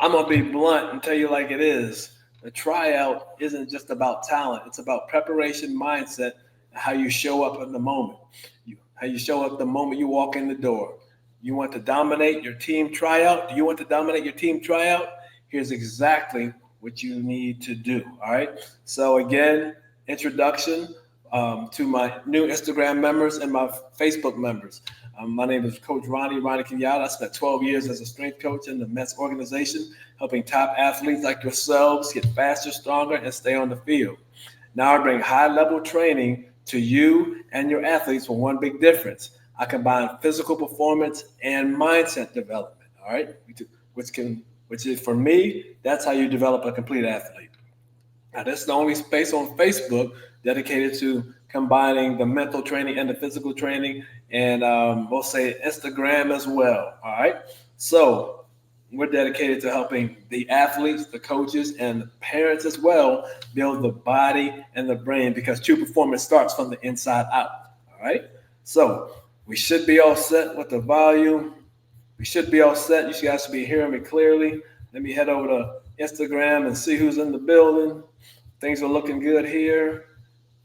I'm gonna be blunt and tell you like it is. The tryout isn't just about talent; it's about preparation, mindset, and how you show up in the moment. How you show up the moment you walk in the door. You want to dominate your team tryout? Do you want to dominate your team tryout? Here's exactly what you need to do. All right. So again, introduction to my new Instagram members and my Facebook members. My name is Coach Ronnie Kenyatta. I spent 12 years as a strength coach in the Mets organization, helping top athletes like yourselves get faster, stronger, and stay on the field. Now I bring high level training to you and your athletes for one big difference. I combine physical performance and mindset development. All right, which is for me, that's how you develop a complete athlete. Now, this is the only space on Facebook dedicated to combining the mental training and the physical training, and we'll say Instagram as well. All right. So we're dedicated to helping the athletes, the coaches, and the parents as well build the body and the brain because true performance starts from the inside out. All right. So we should be all set with the volume. We should be all set. You guys should be hearing me clearly. Let me head over to Instagram and see who's in the building. Things are looking good here.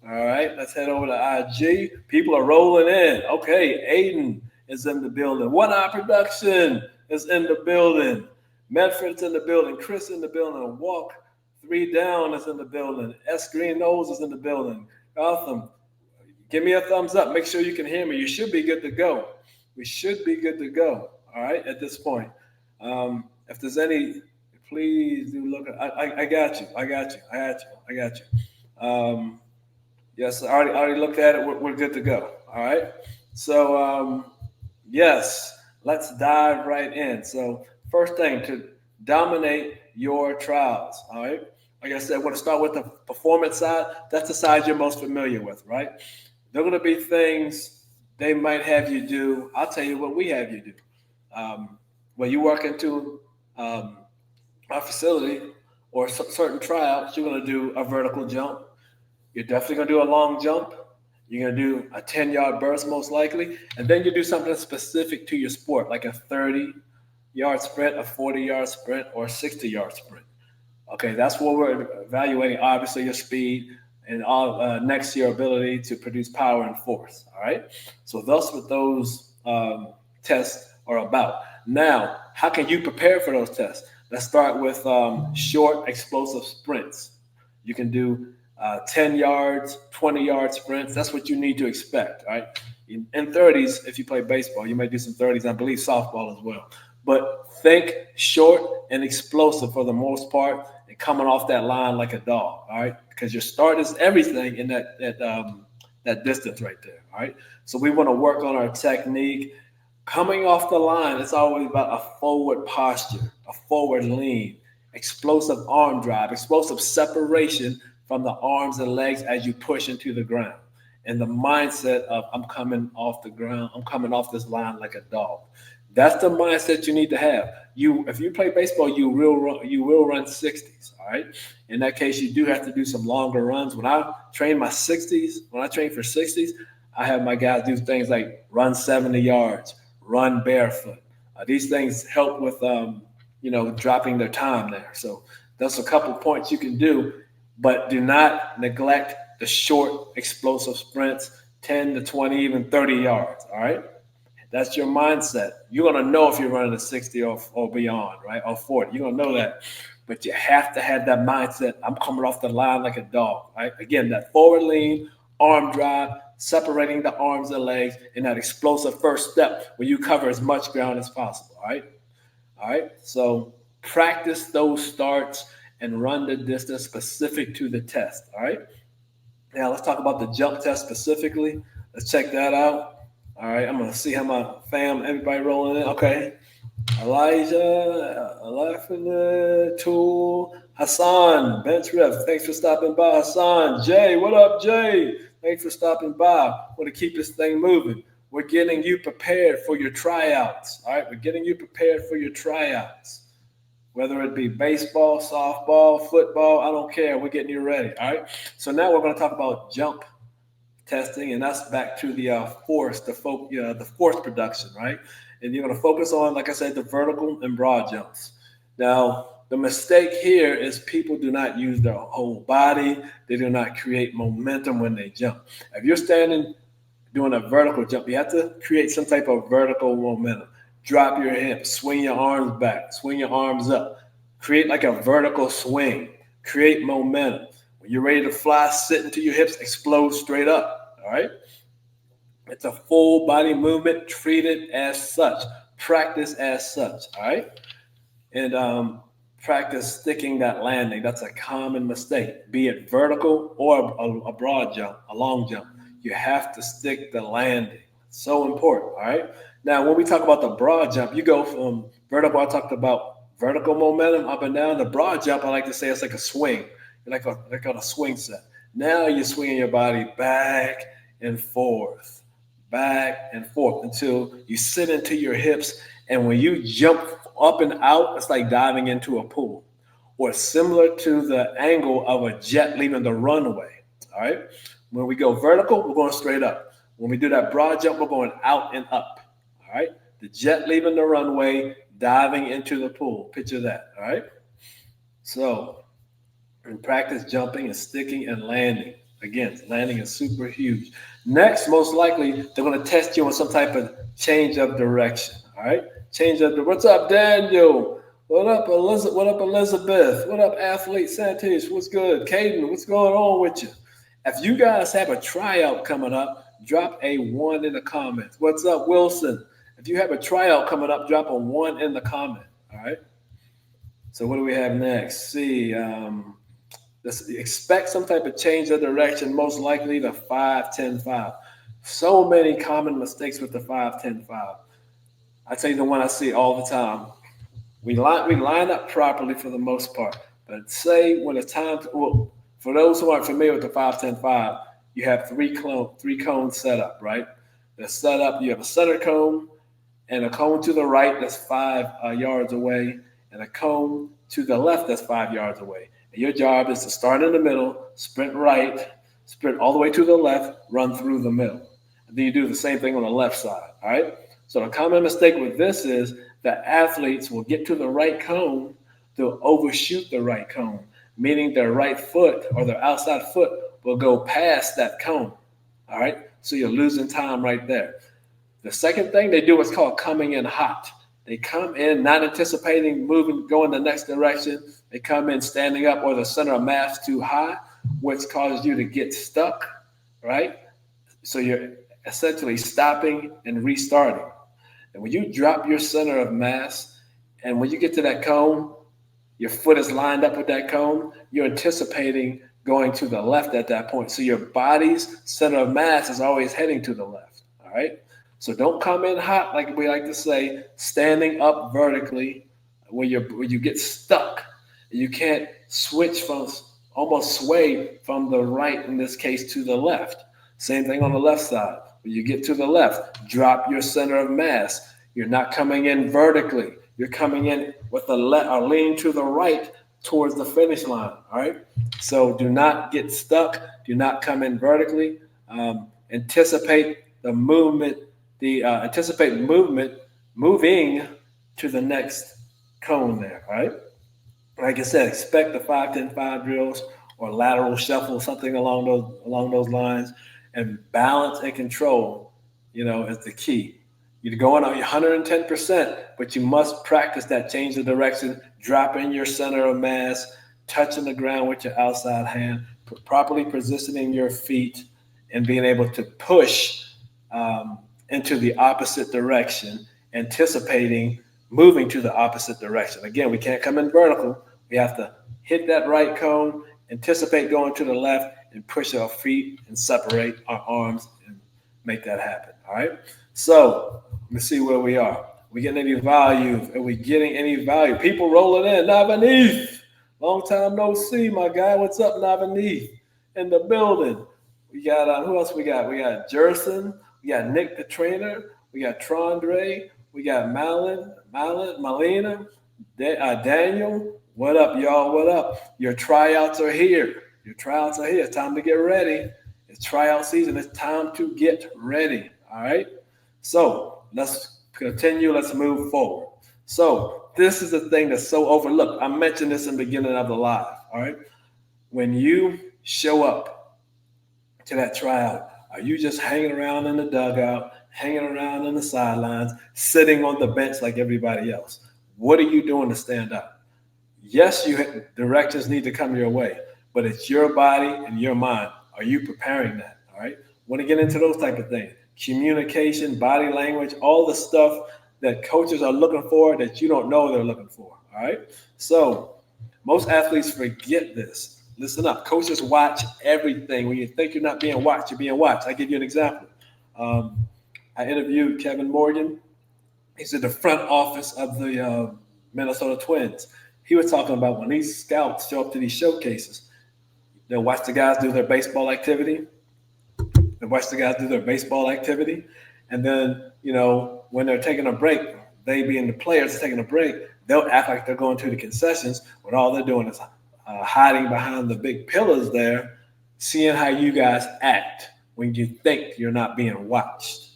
All right, let's head over to IG. People are rolling in. Okay, Aiden is in the building. One Eye Production is in the building. Medford's in the building. Chris in the building. Walk 3 Down is in the building. S Green Nose is in the building. Gotham, give me a thumbs up. Make sure you can hear me. You should be good to go. We should be good to go. All right, at this point. If there's any, please do look. I got you. I got you. I got you. I got you. Yes, I already looked at it. We're good to go. All right. So, yes, let's dive right in. So, first thing to dominate your trials. All right. Like I said, we're going to start with the performance side. That's the side you're most familiar with, right? There are going to be things they might have you do. I'll tell you what we have you do. When you walk into our facility or certain tryouts, you're going to do a vertical jump. You're definitely going to do a long jump. You're going to do a 10-yard burst most likely. And then you do something specific to your sport, like a 30-yard sprint, a 40-yard sprint, or a 60-yard sprint. Okay, that's what we're evaluating, obviously, your speed and all next your ability to produce power and force. All right. So that's what those tests are about. Now, how can you prepare for those tests? Let's start with short, explosive sprints. You can do 10 yards, 20-yard sprints. That's what you need to expect. All right. In 30s, if you play baseball, you might do some 30s. I believe softball as well. But think short and explosive for the most part, and coming off that line like a dog. All right, because your start is everything in that distance right there. All right, so we want to work on our technique. Coming off the line, it's always about a forward posture, a forward lean, explosive arm drive, explosive separation from the arms and legs as you push into the ground, and the mindset of I'm coming off the ground, I'm coming off this line like a dog. That's the mindset you need to have. If you play baseball, you will run 60s. All right. In that case, you do have to do some longer runs. When I train my 60s, when I train for 60s, I have my guys do things like run 70 yards, run barefoot. These things help with dropping their time there. So that's a couple points you can do, but do not neglect the short, explosive sprints, 10 to 20, even 30 yards. All right. That's your mindset. You're going to know if you're running a 60 or beyond, right? Or 40. You're going to know that. But you have to have that mindset. I'm coming off the line like a dog, right? Again, that forward lean, arm drive, separating the arms and legs, and that explosive first step where you cover as much ground as possible, all right? All right? So practice those starts and run the distance specific to the test, all right? Now let's talk about the jump test specifically. Let's check that out. All right, I'm gonna see how my everybody rolling in. Okay, Elijah, Alafina, Tool, Hassan, Bench Rev. Thanks for stopping by, Hassan. Jay, what up, Jay? Thanks for stopping by. Want to keep this thing moving. We're getting you prepared for your tryouts. All right, we're getting you prepared for your tryouts. Whether it be baseball, softball, football, I don't care. We're getting you ready. All right. So now we're gonna talk about jump testing, and that's back to the force production, right? And you're going to focus on, like I said, the vertical and broad jumps. Now, the mistake here is people do not use their whole body. They do not create momentum when they jump. If you're standing doing a vertical jump, you have to create some type of vertical momentum. Drop your hips, swing your arms back, swing your arms up. Create like a vertical swing. Create momentum. When you're ready to fly, sit into your hips, explode straight up. All right? It's a full body movement. Treat it as such. Practice as such. All right? And practice sticking that landing. That's a common mistake, be it vertical or a broad jump, a long jump. You have to stick the landing. So important. All right? Now, when we talk about the broad jump, you go from vertical. I talked about vertical momentum up and down. The broad jump, I like to say, it's like a swing. Like on a swing set. Now you're swinging your body back and forth until you sit into your hips. And when you jump up and out, it's like diving into a pool, or similar to the angle of a jet leaving the runway. All right. When we go vertical, we're going straight up. When we do that broad jump, we're going out and up. All right. The jet leaving the runway, diving into the pool. Picture that. All right. So, and practice jumping and sticking and landing. Again, landing is super huge. Next, most likely, they're going to test you on some type of change of direction. All right? Change of direction. What's up, Daniel? What up, Elizabeth? What up, Elizabeth? What up, athlete Santish? What's good? Caden, what's going on with you? If you guys have a tryout coming up, drop a 1 in the comments. What's up, Wilson? If you have a tryout coming up, drop a 1 in the comment. All right? So what do we have next? See, let's expect some type of change of direction, most likely the 5-10-5. So many common mistakes with the 5-10-5. I tell you the one I see all the time. We line up properly for the most part, but say when it's time to, well, for those who aren't familiar with the 5-10-5, you have three cones set up, right? They're set up, you have a center cone and a cone to the right that's 5 yards away, and a cone to the left that's 5 yards away. And your job is to start in the middle, sprint right, sprint all the way to the left, run through the middle. And then you do the same thing on the left side, all right? So the common mistake with this is that athletes will get to the right cone, they'll overshoot the right cone, meaning their right foot or their outside foot will go past that cone, all right? So you're losing time right there. The second thing they do is called coming in hot. They come in not anticipating moving, going the next direction. They come in standing up or the center of mass too high, which causes you to get stuck, right? So you're essentially stopping and restarting. And when you drop your center of mass, and when you get to that cone, your foot is lined up with that cone, you're anticipating going to the left at that point. So your body's center of mass is always heading to the left, all right? So don't come in hot, like we like to say, standing up vertically where you get stuck. You can't switch from, almost sway from the right, in this case, to the left. Same thing on the left side. When you get to the left, drop your center of mass. You're not coming in vertically. You're coming in with a lean to the right towards the finish line, all right? So do not get stuck. Do not come in vertically. Anticipate the movement. Anticipate moving to the next cone there, all right? Like I said, expect the 5-10-5 drills or lateral shuffle, something along those lines, and balance and control, is the key. You're going on 110%, but you must practice that change of direction, dropping your center of mass, touching the ground with your outside hand, properly positioning your feet, and being able to push into the opposite direction, anticipating moving to the opposite direction. Again, we can't come in vertical. We have to hit that right cone, anticipate going to the left, and push our feet and separate our arms and make that happen, all right? So let me see where we are. We getting any value? Are we getting any value? People rolling in. Navaneeth, long time no see, my guy. What's up, Navaneeth? In the building. We got, who else we got? We got Jerson. We got Nick the trainer. We got Trondre. We got Malina, Daniel. What up, y'all? What up? Your tryouts are here. Your tryouts are here. It's time to get ready. It's tryout season. It's time to get ready. All right. So let's continue. Let's move forward. So this is the thing that's so overlooked. I mentioned this in the beginning of the live. All right. When you show up to that tryout, are you just hanging around in the dugout, hanging around in the sidelines, sitting on the bench like everybody else? What are you doing to stand out? Yes, directions need to come your way, but it's your body and your mind. Are you preparing that? All right. Want to get into those type of things? Communication, body language, all the stuff that coaches are looking for that you don't know they're looking for. All right. So most athletes forget this. Listen up. Coaches watch everything. When you think you're not being watched, you're being watched. I give you an example. Um, I interviewed Kevin Morgan. He's in the front office of the Minnesota Twins. He was talking about when these scouts show up to these showcases, they'll watch the guys do their baseball activity. They watch the guys do their baseball activity. And then, when they're taking a break, they being the players taking a break, they'll act like they're going to the concessions when all they're doing is hiding behind the big pillars there, seeing how you guys act when you think you're not being watched.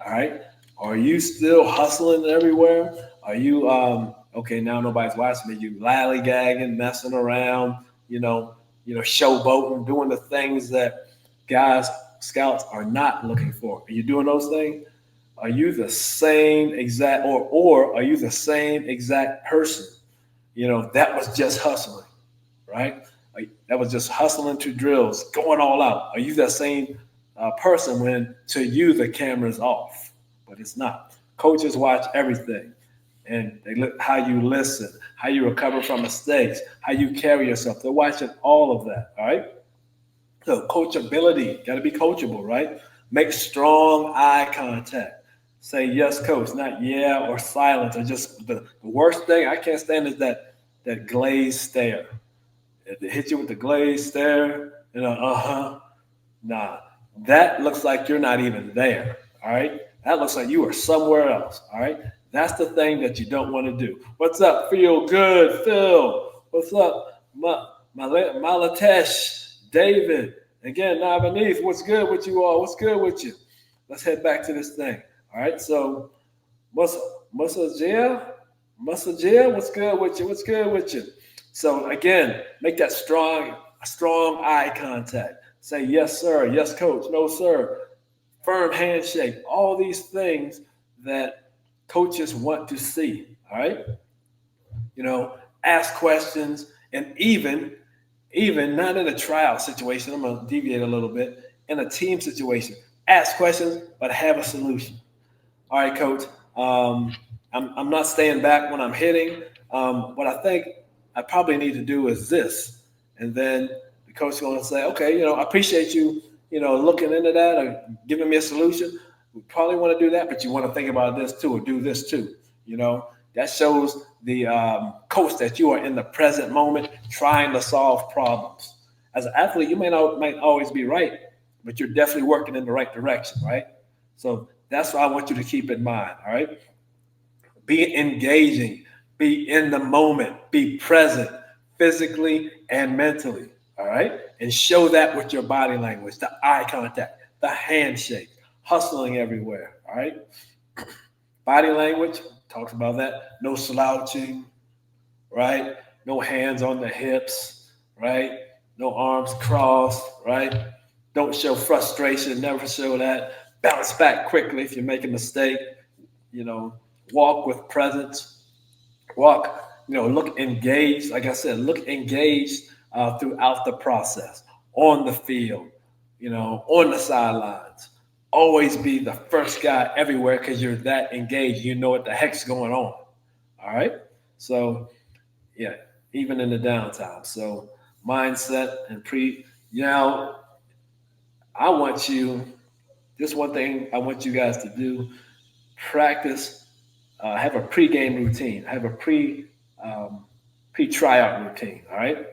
All right. Are you still hustling everywhere? Are you okay? Now nobody's watching me. You lollygagging, messing around, showboating, doing the things that guys, scouts are not looking for. Are you doing those things? Are you the same exact, or are you the same exact person? That was just hustling, right? That was just hustling to drills, going all out. Are you that same person when to you the camera's off? But it's not. Coaches watch everything, and they look how you listen, how you recover from mistakes, how you carry yourself. They're watching all of that. All right. So coachability, got to be coachable, right? Make strong eye contact. Say yes, coach, not yeah or silence or just the worst thing I can't stand is that glazed stare. If they hit you with the glazed stare, nah, that looks like you're not even there. All right. That looks like you are somewhere else. All right. That's the thing that you don't want to do. What's up? Feel good, Phil. What's up? Malatesh, David. Again, Nabanese, what's good with you all? What's good with you? Let's head back to this thing. All right. So, Musajia, what's good with you? What's good with you? So again, make that strong eye contact. Say yes, sir. Yes, coach. No, sir. Firm handshake. All these things that coaches want to see. All right. Ask questions, and even not in a tryout situation. I'm gonna deviate a little bit. In a team situation, ask questions, but have a solution. All right, coach. I'm not staying back when I'm hitting. What I think I probably need to do is this. And then the coach is going to say, okay, I appreciate you, looking into that or giving me a solution. We probably want to do that, but you want to think about this too or do this too. That shows the coach that you are in the present moment trying to solve problems. As an athlete, you might always be right, but you're definitely working in the right direction, right? So that's what I want you to keep in mind, all right? Be engaging, be in the moment, be present physically and mentally, all right? And show that with your body language, the eye contact, the handshake, hustling everywhere, all right? Body language, talks about that. No slouching, right? No hands on the hips, right? No arms crossed, right? Don't show frustration, never show that. Bounce back quickly if you make a mistake, walk with presence, walk, look engaged. Like I said, look engaged throughout the process, on the field, on the sidelines. Always be the first guy everywhere because you're that engaged. You know what the heck's going on. All right. So, yeah, even in the downtime. So, mindset and I want you, just one thing I want you guys to do, practice, have a pre-game routine, have a pre-tryout routine, all right?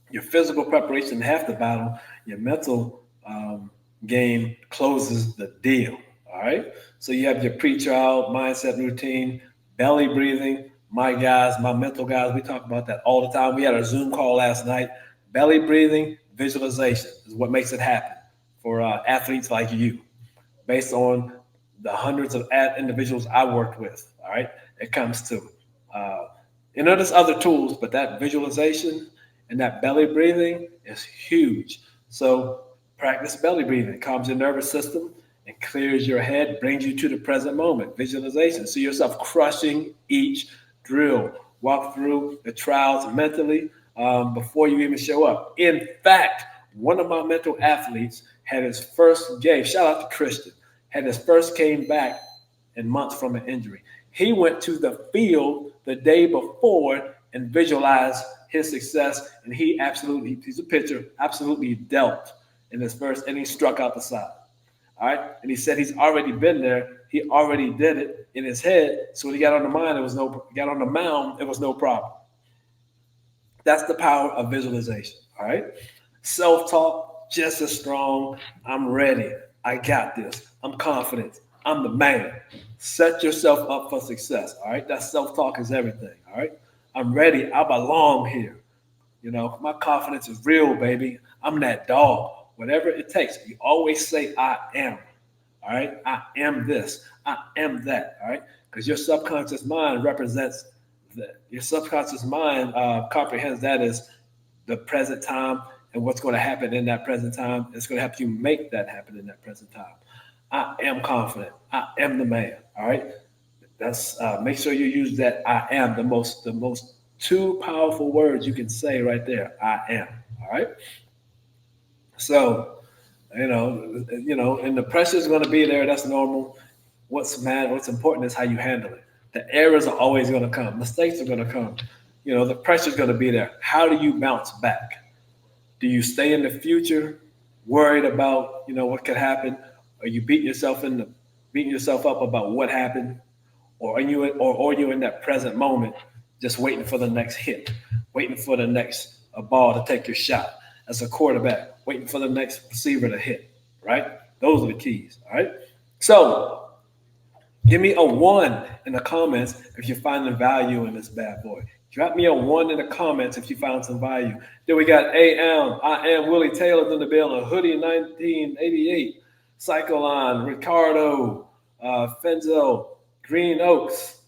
Your physical preparation, half the battle, your mental game closes the deal, all right? So you have your pre-trial mindset routine, belly breathing. My guys, my mental guys, we talk about that all the time. We had a Zoom call last night. Belly breathing, visualization is what makes it happen for athletes like you, based on the hundreds of individuals I worked with. All right, it comes to There's other tools, but that visualization and that belly breathing is huge. So practice belly breathing. It calms your nervous system and clears your head, brings you to the present moment. Visualization. See yourself crushing each drill. Walk through the trials mentally before you even show up. In fact, one of my mental athletes had his first game. Shout out to Christian. Had his first came back in months from an injury. He went to the field the day before and visualized his success, and he's a pitcher, absolutely dealt in his first inning, struck out the side. All right. And he said he's already been there. He already did it in his head. So when he got on the mound, got on the mound, it was no problem. That's the power of visualization. All right. Self-talk, just as strong. I'm ready. I got this. I'm confident. I'm the man. Set yourself up for success. All right. That self-talk is everything. All right. I'm ready. I belong here. My confidence is real, baby. I'm that dog. Whatever it takes. You always say, I am. All right. I am this. I am that. All right. Because your subconscious mind represents that. Your subconscious mind comprehends that as the present time and what's going to happen in that present time. It's going to help you make that happen in that present time. I am confident. I am the man. All right. That's make sure you use that I am, the most two powerful words you can say right there. I am. All right. So, and the pressure is going to be there. That's normal. What's important is how you handle it. The errors are always going to come. Mistakes are going to come. The pressure is going to be there. How do you bounce back? Do you stay in the future, worried about what could happen? Are you beating yourself up about what happened, or are you in that present moment, just waiting for the next hit, waiting for the next ball to take your shot as a quarterback, waiting for the next receiver to hit? Right? Those are the keys. All right. So give me a 1 in the comments if you're finding value in this bad boy. Drop me a 1 in the comments if you found some value. Then we got I am Willie Taylor's in the building. Hoodie 1988, Cyclone, Ricardo, Fenzo, Green Oaks.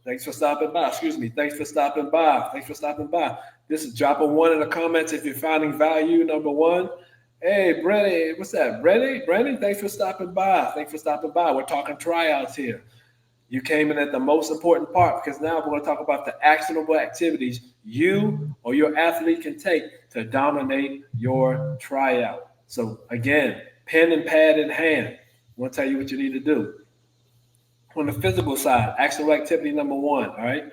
Thanks for stopping by. Thanks for stopping by. This is drop a 1 in the comments if you're finding value. Number 1. Hey, Brenny, what's that? Brenny, thanks for stopping by. We're talking tryouts here. You came in at the most important part, because now we're going to talk about the actionable activities you or your athlete can take to dominate your tryout. So again, pen and pad in hand. I want to tell you what you need to do. On the physical side, actionable activity number 1, all right?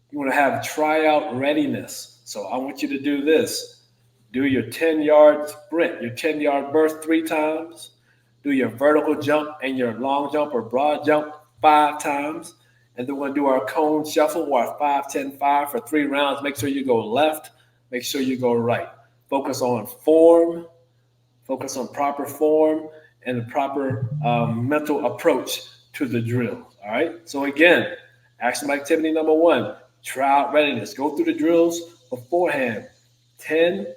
You want to have tryout readiness. So I want you to do this. Do your 10-yard sprint, your 10-yard burst 3 times. Do your vertical jump and your long jump or broad jump 5 times. And then we're going to do our cone shuffle or our 5-10-5 for 3 rounds. Make sure you go left. Make sure you go right. Focus on form. Focus on proper form and the proper mental approach to the drill. All right. So again, action activity number 1, tryout readiness. Go through the drills beforehand. 10-yard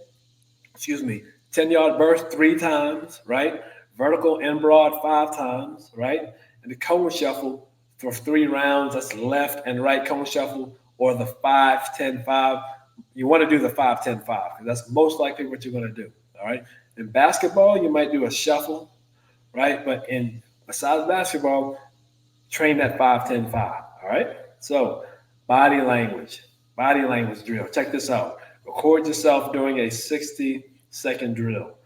burst 3 times, right? Vertical and broad 5 times, right? And the cone shuffle for 3 rounds. That's left and right cone shuffle, or the 5-10-5. You want to do the 5-10-5 because that's most likely what you're going to do. All right. In basketball, you might do a shuffle, right? But besides basketball, train that 5-10-5. All right. So body language drill. Check this out. Record yourself doing a 60-second drill.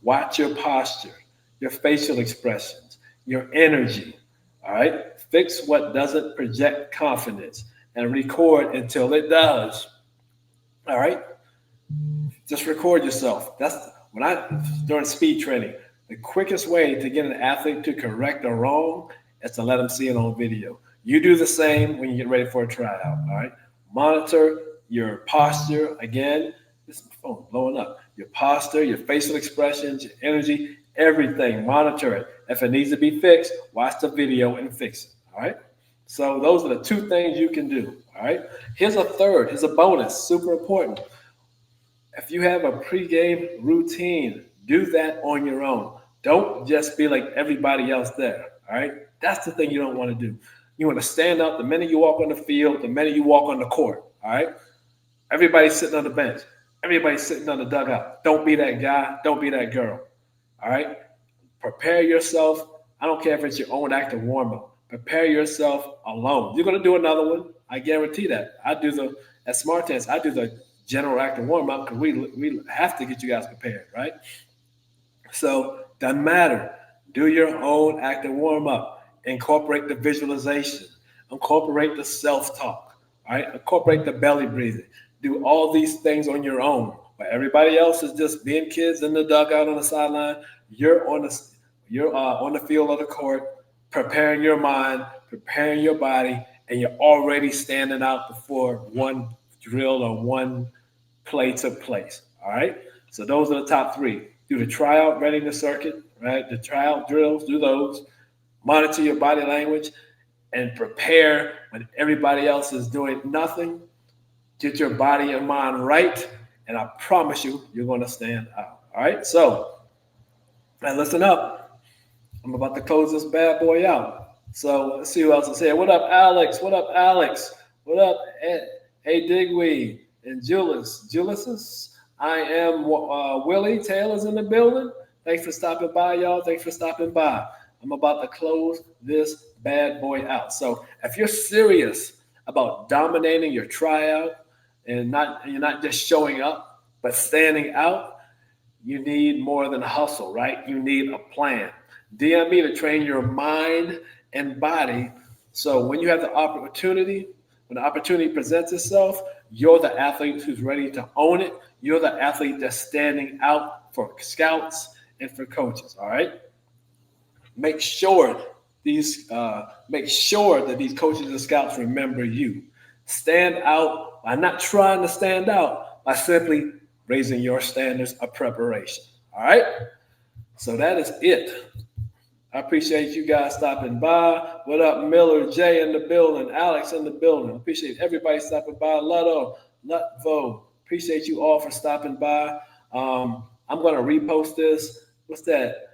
Watch your posture, your facial expressions, your energy. All right. Fix what doesn't project confidence and record until it does. All right. Just record yourself. That's during speed training, the quickest way to get an athlete to correct a wrong is to let them see it on video. You do the same when you get ready for a tryout. All right. Monitor your posture. Again, this phone blowing up. Your posture, your facial expressions, your energy, everything. Monitor it. If it needs to be fixed, watch the video and fix it. All right. So those are the 2 things you can do. All right. Here's a bonus, super important. If you have a pregame routine, do that on your own. Don't just be like everybody else there. All right. That's the thing you don't want to do. You want to stand up the minute you walk on the field, the minute you walk on the court. All right. Everybody's sitting on the bench. Everybody's sitting on the dugout. Don't be that guy. Don't be that girl. All right. Prepare yourself. I don't care if it's your own active warm up. Prepare yourself alone. You're gonna do another one. I guarantee that. I do the at Smart Tense. I do the general active warm up because we have to get you guys prepared, right? So doesn't matter. Do your own active warm up. Incorporate the visualization. Incorporate the self talk. All right. Incorporate the belly breathing. Do all these things on your own. While everybody else is just being kids in the dugout on the sideline, you're on the field of the court, preparing your mind, preparing your body, and you're already standing out before one drill or one play took place. All right. So those are the top three. Do the tryout readiness circuit, right? The tryout drills, do those. Monitor your body language and prepare when everybody else is doing nothing. Get your body and mind right, and I promise you, you're going to stand out. All right. So, now listen up. I'm about to close this bad boy out. So let's see who else is here. What up, Alex? What up, Alex? What up, Hey Digweed and Julius? I am Willie. Taylor's in the building. Thanks for stopping by, y'all. Thanks for stopping by. I'm about to close this bad boy out. So if you're serious about dominating your tryout and you're not just showing up, but standing out, you need more than a hustle, right? You need a plan. DM me to train your mind and body. So when you have the opportunity, when the opportunity presents itself, you're the athlete who's ready to own it. You're the athlete that's standing out for scouts and for coaches. All right. Make sure that these coaches and scouts remember you. Stand out by not trying to stand out, by simply raising your standards of preparation. All right. So that is it. I appreciate you guys stopping by. What up, Miller, Jay in the building, Alex in the building. Appreciate everybody stopping by. Lutvo. Appreciate you all for stopping by. I'm going to repost this. What's that?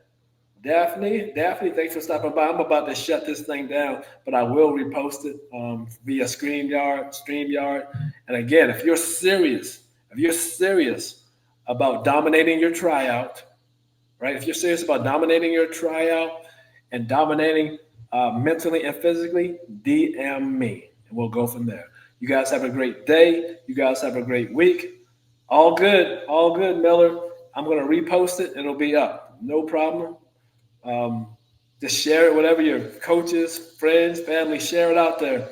Daphne, thanks for stopping by. I'm about to shut this thing down, but I will repost it via StreamYard. And again, if you're serious about dominating your tryout, right? If you're serious about dominating your tryout and dominating mentally and physically, DM me, and we'll go from there. You guys have a great day. You guys have a great week. All good, Miller. I'm going to repost it. It'll be up. No problem. Just share it, whatever your coaches, friends, family, share it out there.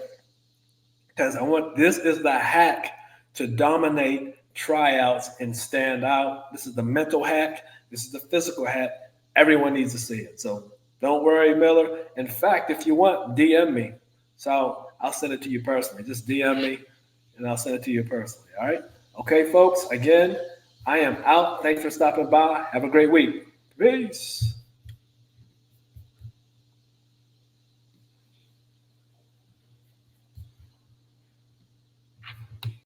Because this is the hack to dominate tryouts and stand out. This is the mental hack. This is the physical hack. Everyone needs to see it. So don't worry, Miller. In fact, if you want, DM me. So I'll send it to you personally. Just DM me and I'll send it to you personally. All right. Okay, folks. Again, I am out. Thanks for stopping by. Have a great week. Peace.